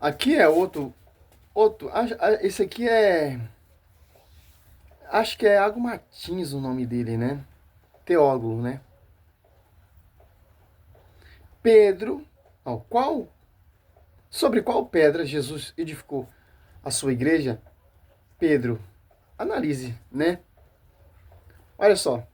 Aqui é outro. Esse aqui é. Acho que é Iago Martins o nome dele, né? Teólogo, né? Pedro. Ó, sobre qual pedra Jesus edificou a sua igreja? Pedro, analise, né? Olha só,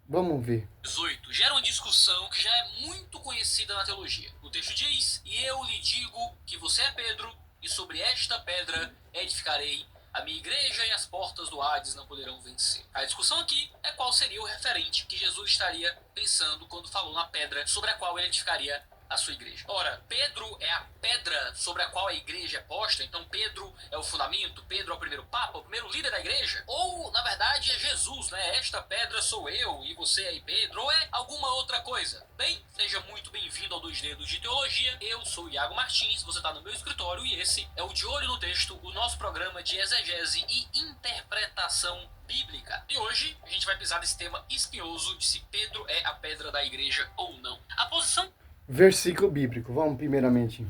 vamos ver. 18 gera uma discussão que já é muito conhecida na teologia. O texto diz: E eu lhe digo que você é Pedro, e sobre esta pedra edificarei a minha igreja, e as portas do Hades não poderão vencer. A discussão aqui é qual seria o referente que Jesus estaria pensando quando falou na pedra sobre a qual ele edificaria a sua igreja. Ora, Pedro é a pedra sobre a qual a igreja é posta, então Pedro é o fundamento, Pedro é o primeiro papa, o primeiro líder da igreja? Ou, na verdade, é Jesus, né? Esta pedra sou eu e você é Pedro, ou é alguma outra coisa? Bem, seja muito bem-vindo ao Dois Dedos de Teologia. Eu sou Iago Martins, você está no meu escritório e esse é o De Olho no Texto, o nosso programa de exegese e interpretação bíblica. E hoje a gente vai pisar nesse tema espinhoso de se Pedro é a pedra da igreja ou não. A posição Versículo bíblico. Vamos primeiramente.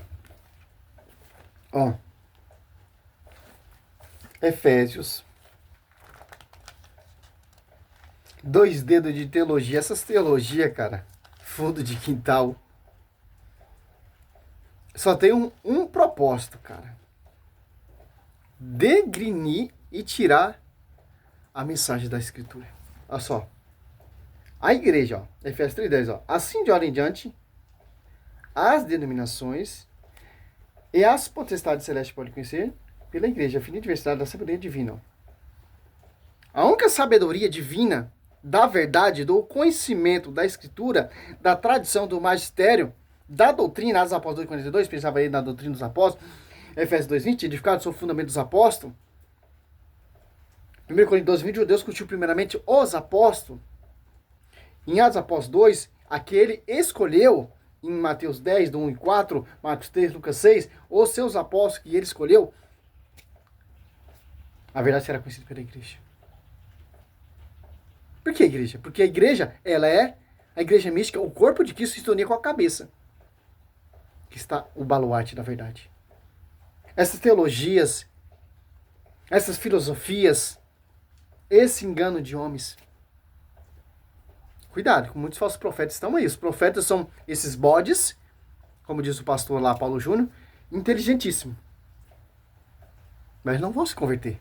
Ó. Efésios. Dois dedos de teologia. Essas teologias, cara. Fundo de quintal. Só tem um propósito, cara. Degrinir e tirar a mensagem da escritura. Olha só. A igreja, ó. Efésios 3:10, ó. Assim de hora em diante, as denominações e as potestades celestes podem conhecer pela igreja, a fina diversidade da sabedoria divina. Ó. A única sabedoria divina da verdade, do conhecimento da escritura, da tradição, do magistério, da doutrina, Atos Apóstolos 2:42, pensava aí na doutrina dos apóstolos, Efésios 2:20, edificado sobre o fundamento dos apóstolos. 1 Coríntios 12:20, Deus discutiu primeiramente os apóstolos. Em Atos Apóstolos 2, aquele escolheu, em Mateus 10, do 1 e 4, Marcos 3, Lucas 6, os seus apóstolos que ele escolheu, a verdade será conhecida pela igreja. Por que a igreja? Porque a igreja, ela é a igreja mística, o corpo de Cristo em sintonia com a cabeça, que está o baluarte da verdade. Essas teologias, essas filosofias, esse engano de homens. Cuidado, com muitos falsos profetas estão aí. Os profetas são esses bodes, como diz o pastor lá, Paulo Júnior, inteligentíssimo. Mas não vão se converter.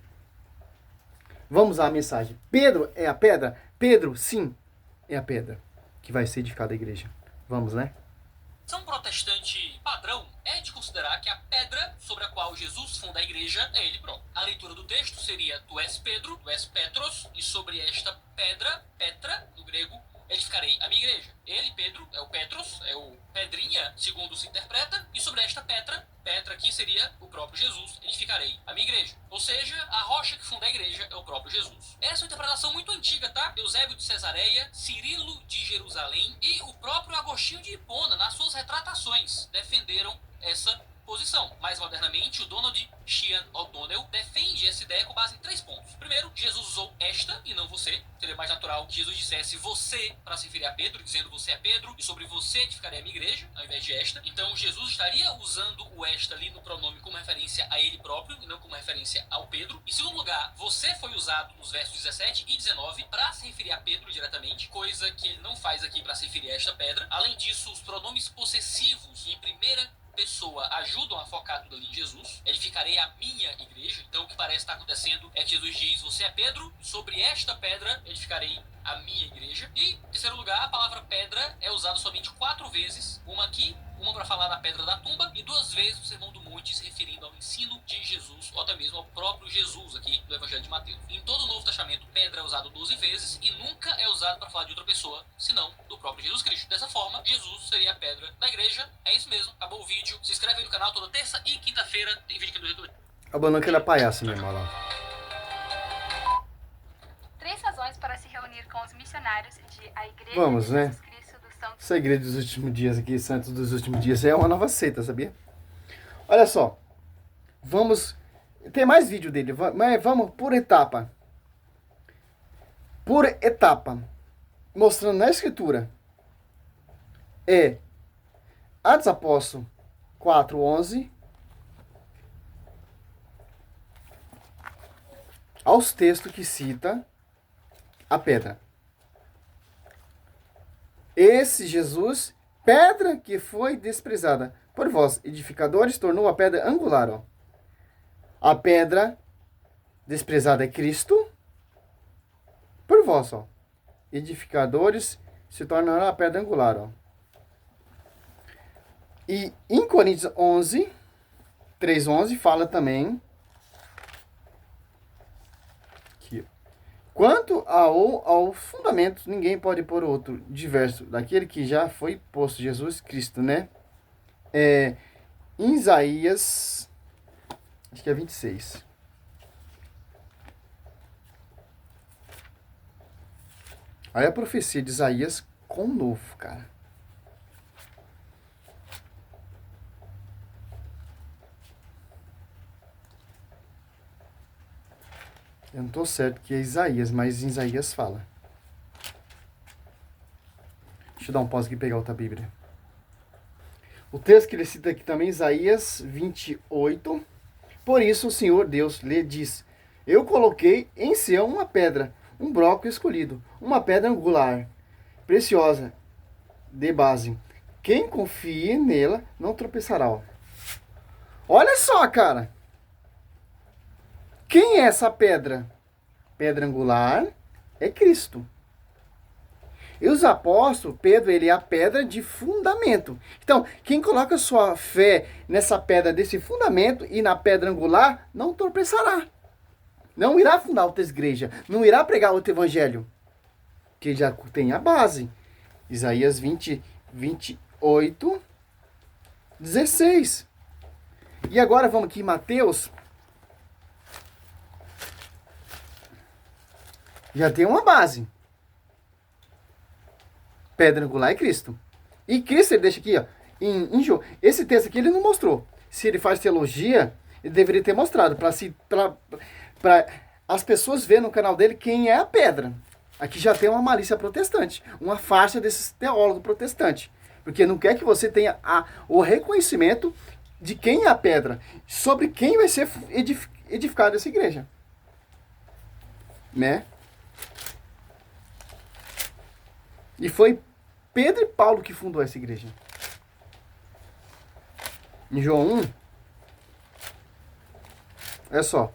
Vamos à mensagem. Pedro é a pedra? Pedro, sim, é a pedra que vai ser edificada a igreja. Vamos, né? São protestante padrão é de considerar que a pedra sobre a qual Jesus funda a igreja é ele próprio. A leitura do texto seria: Tu és Pedro, tu és Petros, e sobre esta pedra, Petra, no grego, edificarei a minha igreja. Ele, Pedro, é o Petros, é o Pedrinha, segundo se interpreta, e sobre esta Petra, Petra aqui seria o próprio Jesus, edificarei a minha igreja. Ou seja, a rocha que funda a igreja é o próprio Jesus. Essa é uma interpretação muito antiga, tá? Eusébio de Cesareia, Cirilo de Jerusalém e o próprio Agostinho de Hipona, nas suas retratações, defenderam essa posição. Mais modernamente, o Donald Sheehan O'Donnell defende essa ideia com base em 3 pontos. Primeiro, Jesus usou esta e não você. Seria mais natural que Jesus dissesse você para se referir a Pedro, dizendo você é Pedro e sobre você edificarei a minha igreja, ao invés de esta. Então, Jesus estaria usando o esta ali no pronome como referência a ele próprio e não como referência ao Pedro. Em segundo lugar, você foi usado nos versos 17 e 19 para se referir a Pedro diretamente, coisa que ele não faz aqui para se referir a esta pedra. Além disso, os pronomes possessivos em primeira pessoa ajudam a focar tudo ali em Jesus. Edificarei a minha igreja. Então o que parece estar acontecendo é que Jesus diz: você é Pedro, sobre esta pedra edificarei a minha igreja. E, em terceiro lugar, a palavra pedra é usada somente 4 vezes. Uma aqui, uma para falar da pedra da tumba, e 2 vezes no Sermão do Monte, se referindo ao ensino de Jesus, ou até mesmo ao próprio Jesus aqui do Evangelho de Mateus. Em todo o Novo Testamento, pedra é usado 12 vezes e nunca é usado para falar de outra pessoa, senão do próprio Jesus Cristo. Dessa forma, Jesus seria a pedra da igreja. É isso mesmo, acabou o vídeo. Se inscreve aí no canal, toda terça e quinta-feira tem vídeo aqui no YouTube. Abandonou que ele é palhaço mesmo, olha lá. 3 razões para se reunir com os missionários de A Igreja Vamos, de né? Jesus Cristo dos Santos. Essa igreja dos últimos dias aqui, Santos dos últimos dias, é uma nova seita, sabia? Olha só. Vamos. Tem mais vídeo dele, mas vamos por etapa. Por etapa. Mostrando na escritura. É Atos Apóstolos 4:11. aos textos que cita a pedra. Esse Jesus, pedra que foi desprezada por vós, edificadores, tornou a pedra angular. Ó. A pedra desprezada é Cristo, por vós, ó. Edificadores se tornará a pedra angular. Ó. E em Coríntios 11, 3:11, fala também que quanto ao fundamento, ninguém pode pôr outro diverso daquele que já foi posto, Jesus Cristo, né? Em Isaías, acho que é 26. Olha a profecia de Isaías com o novo, cara. Eu não estou certo que é Isaías, mas em Isaías fala. Deixa eu dar um pause aqui e pegar outra Bíblia. O texto que ele cita aqui também, Isaías 28. Por isso o Senhor Deus lhe diz: eu coloquei em Sião uma pedra, um broco escolhido, uma pedra angular, preciosa, de base. Quem confie nela não tropeçará. Ó. Olha só, cara. Quem é essa pedra? Pedra angular é Cristo. E os apóstolos, Pedro, ele é a pedra de fundamento. Então, quem coloca sua fé nessa pedra desse fundamento e na pedra angular, não tropeçará. Não irá fundar outra igreja. Não irá pregar outro evangelho. Que já tem a base. Isaías 28, 16. E agora vamos aqui em Mateus. Já tem uma base. Pedra angular é Cristo. E Cristo, ele deixa aqui, ó, em João. Esse texto aqui ele não mostrou. Se ele faz teologia, ele deveria ter mostrado. Para as pessoas verem no canal dele quem é a pedra. Aqui já tem uma malícia protestante. Uma faixa desses teólogos protestantes. Porque não quer que você tenha o reconhecimento de quem é a pedra. Sobre quem vai ser edificada essa igreja. Né? E foi Pedro e Paulo que fundou essa igreja. Em João 1, olha só.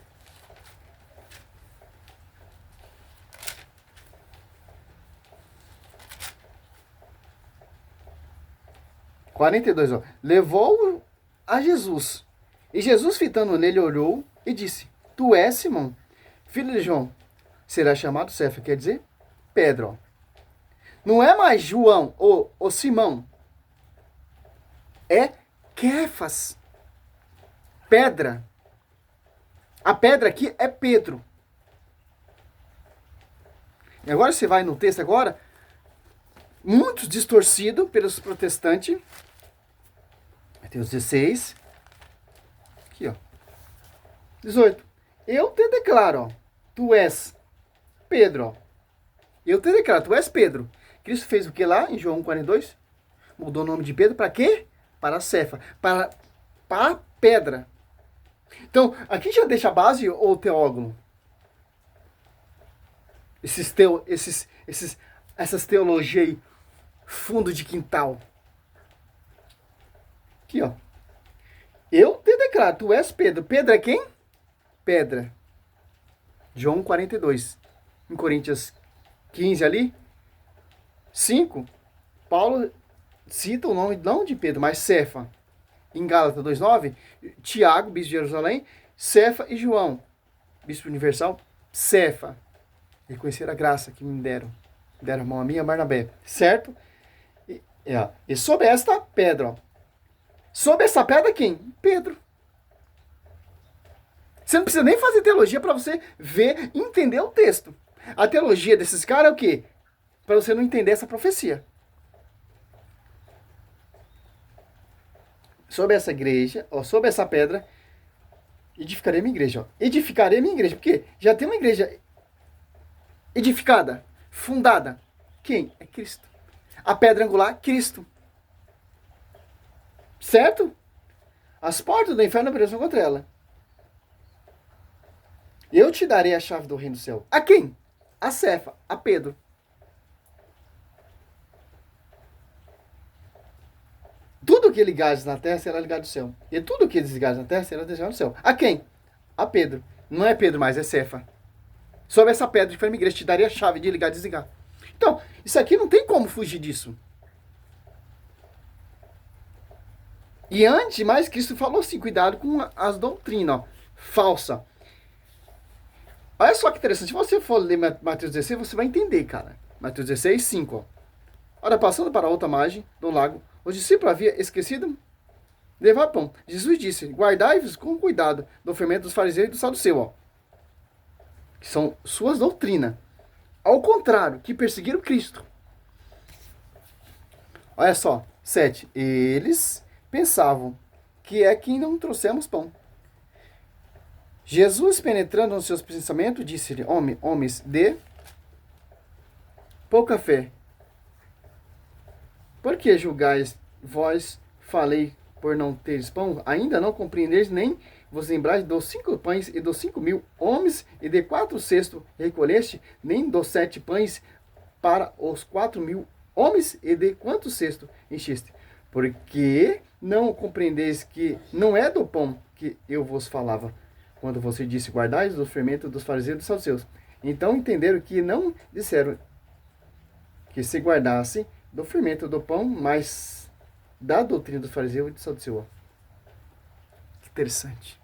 ó. Levou-o a Jesus. E Jesus, fitando nele, olhou e disse: tu és Simão, filho de João. Será chamado Cefa, quer dizer pedra, ó. Não é mais João ou Simão. É Kefas. Pedra. A pedra aqui é Pedro. E agora você vai no texto agora. Muito distorcido pelos protestantes. Mateus 16. Aqui, ó. 18. Eu te declaro, ó. Tu és Pedro, ó. Eu te declaro, tu és Pedro. Cristo fez o que lá em João 42? Mudou o nome de Pedro para quê? Para Cefa. Para pedra. Então, aqui já deixa a base ou teólogo? Essas teologias aí, fundo de quintal. Aqui, ó. Eu te declaro, tu és Pedro. Pedro é quem? Pedra. João 42. Em Coríntios 15 ali. 5, Paulo cita o nome não de Pedro, mas Cefa. Em Gálatas 2:9, Tiago, bispo de Jerusalém, Cefa e João, bispo universal, Cefa. Reconhecer a graça que me deram a mão a minha, Barnabé, certo? E sobre esta pedra, ó. Sobre essa pedra quem? Pedro. Você não precisa nem fazer teologia para você ver, entender o texto. A teologia desses caras é o quê? Para você não entender essa profecia. Sobre essa igreja, ó, sobre essa pedra, edificarei minha igreja. Ó. Edificarei minha igreja. Porque já tem uma igreja edificada, fundada. Quem? É Cristo. A pedra angular, Cristo. Certo? As portas do inferno apareçam contra ela. Eu te darei a chave do reino do céu. A quem? A Cefa, a Pedro. Tudo que ligares na terra será ligado no céu. E tudo que desligares na terra será desligado no céu. A quem? A Pedro. Não é Pedro mais, é Cefa. Sobre essa pedra que foi a minha igreja, te daria a chave de ligar e desligar. Então, isso aqui não tem como fugir disso. E antes de mais, Cristo falou assim, cuidado com as doutrinas, ó, falsa. Olha só que interessante, se você for ler Mateus 16, você vai entender, cara. Mateus 16, 5, ó. Ora, passando para outra margem do lago, os discípulos haviam esquecido levar pão. Jesus disse, guardai-vos com cuidado do fermento dos fariseus e do saduceu, ó. Que são suas doutrinas. Ao contrário, que perseguiram Cristo. Olha só, 7. Eles pensavam que é que não trouxemos pão. Jesus, penetrando nos seus pensamentos, disse-lhe, homens de pouca fé, por que julgais vós, falei, por não teres pão? Ainda não compreendeis, nem vos lembrais dos 5 pães e dos 5.000 homens, e de 4 cestos recolheste, nem dos 7 pães para os 4.000 homens, e de quantos cestos encheste? Porque não compreendeis que não é do pão que eu vos falava, quando você disse, guardais do fermento dos fariseus e dos saduceus. Então entenderam que não disseram que se guardasse do fermento do pão, mas da doutrina dos fariseus e dos saduceus. Que interessante.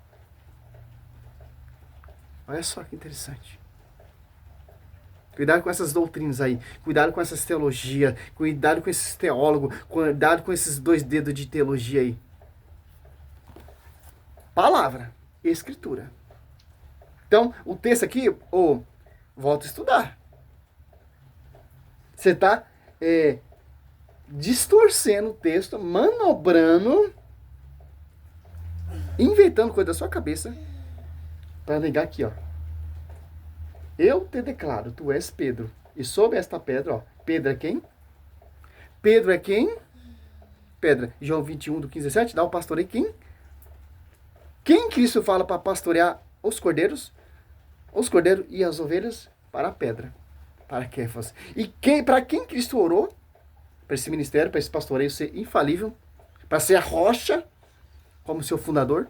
Olha só que interessante. Cuidado com essas doutrinas aí. Cuidado com essas teologias. Cuidado com esses teólogos. Cuidado com esses 2 dedos de teologia aí. Palavra. Escritura. Então, o texto aqui, volta a estudar. Você está distorcendo o texto, manobrando, inventando coisa da sua cabeça, para negar aqui, ó. Eu te declaro, tu és Pedro. E sobre esta pedra, ó, Pedro é quem? Pedro é quem? Pedra. João 21, do 15 a 17, dá o pastoreio quem? Quem Cristo fala para pastorear os cordeiros? Os cordeiros e as ovelhas para a pedra. Para Kéfas. E para quem Cristo orou? Para esse ministério, para esse pastoreio ser infalível? Para ser a rocha, como seu fundador?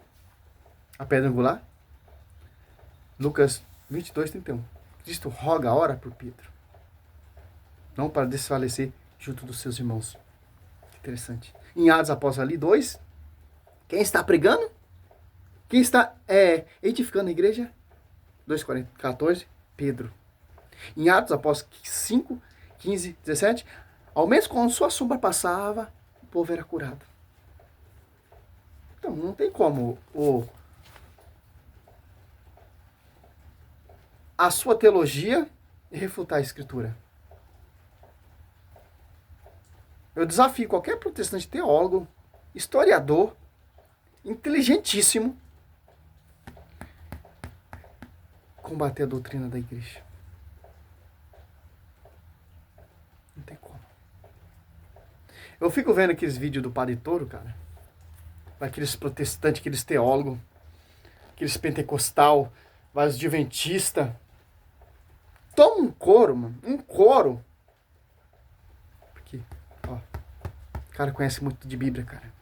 A pedra angular? Lucas 22, 31. Cristo roga a hora por Pedro. Não para desfalecer junto dos seus irmãos. Que interessante. Em Atos Apóstolos ali 2, quem está pregando? Quem está edificando a igreja? 2:14, Pedro. Em Atos Apóstolos 5, 15, 17, ao menos quando sua sombra passava, o povo era curado. Então, não tem como a sua teologia refutar a Escritura. Eu desafio qualquer protestante teólogo, historiador, inteligentíssimo, combater a doutrina da igreja. Não tem como. Eu fico vendo aqueles vídeos do Padre Toro, cara. Aqueles protestantes, aqueles teólogos, aqueles pentecostal, vários adventistas. Toma um coro, mano. Um coro. Porque, ó. O cara conhece muito de Bíblia, cara.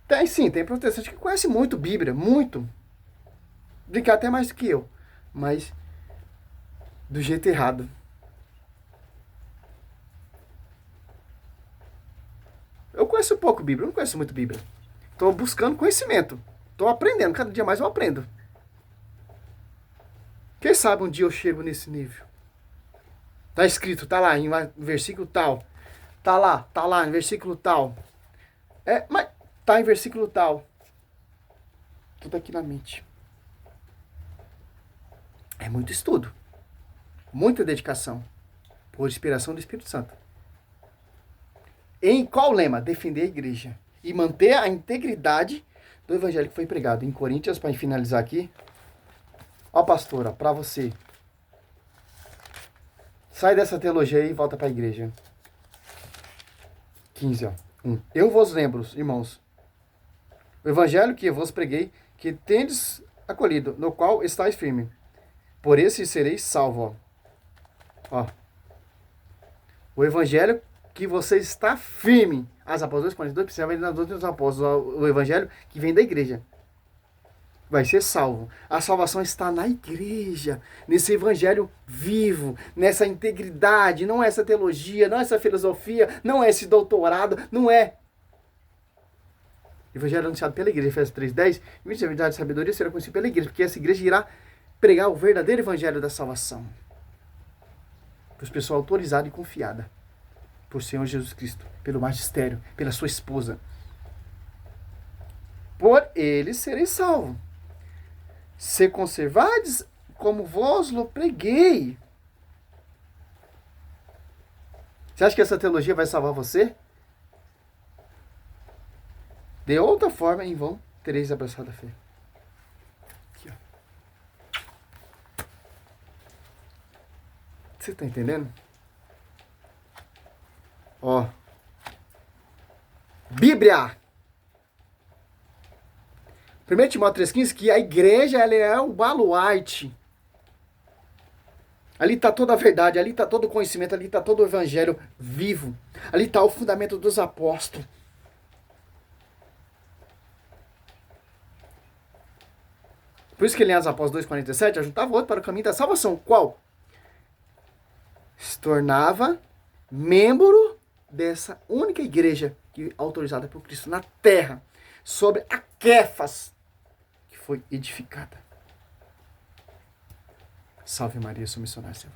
Tem sim, tem protestante que conhece muito Bíblia, muito. Brincar até mais do que eu. Mas do jeito errado. Eu conheço pouco Bíblia, eu não conheço muito Bíblia. Estou buscando conhecimento. Estou aprendendo, cada dia mais eu aprendo. Quem sabe um dia eu chego nesse nível. Tá escrito, tá lá, em versículo tal. Tá lá, em versículo tal. Mas tá em versículo tal. Tudo aqui na mente. É muito estudo. Muita dedicação. Por inspiração do Espírito Santo. Em qual lema? Defender a igreja. E manter a integridade do evangelho que foi pregado. Em Coríntios, para finalizar aqui. Ó, pastora, para você. Sai dessa teologia e volta para a igreja. 15, ó. 1. Eu vos lembro, irmãos. O evangelho que eu vos preguei, que tendes acolhido, no qual estáis firme. Por esse sereis salvo. Ó. O evangelho que você está firme. As Apóstolos 42, precisava ir nas outras apóstolos. O evangelho que vem da igreja. Vai ser salvo. A salvação está na igreja, nesse evangelho vivo, nessa integridade, não é essa teologia, não é essa filosofia, não é esse doutorado, não é. O evangelho anunciado pela igreja, Efésios 3:10, a verdade e sabedoria será conhecida pela igreja, porque essa igreja irá pregar o verdadeiro evangelho da salvação. Para os pessoas autorizadas e confiadas por Senhor Jesus Cristo, pelo magistério, pela sua esposa. Por eles serem salvos. Se conservardes como vos lo preguei. Você acha que essa teologia vai salvar você? De outra forma, em vão, tereis abraçado a fé. Aqui, ó. Você está entendendo? Ó. Bíblia. 1 Timóteo 3,15, que a igreja ela é o baluarte. Ali está toda a verdade, ali está todo o conhecimento, ali está todo o evangelho vivo. Ali está o fundamento dos apóstolos. Por isso que ele em Atos Apóstolos 2,47 ajuntava o outro para o caminho da salvação. Qual? Se tornava membro dessa única igreja que autorizada por Cristo na terra, sobre a Quefas, que foi edificada. Salve Maria, sou missionário.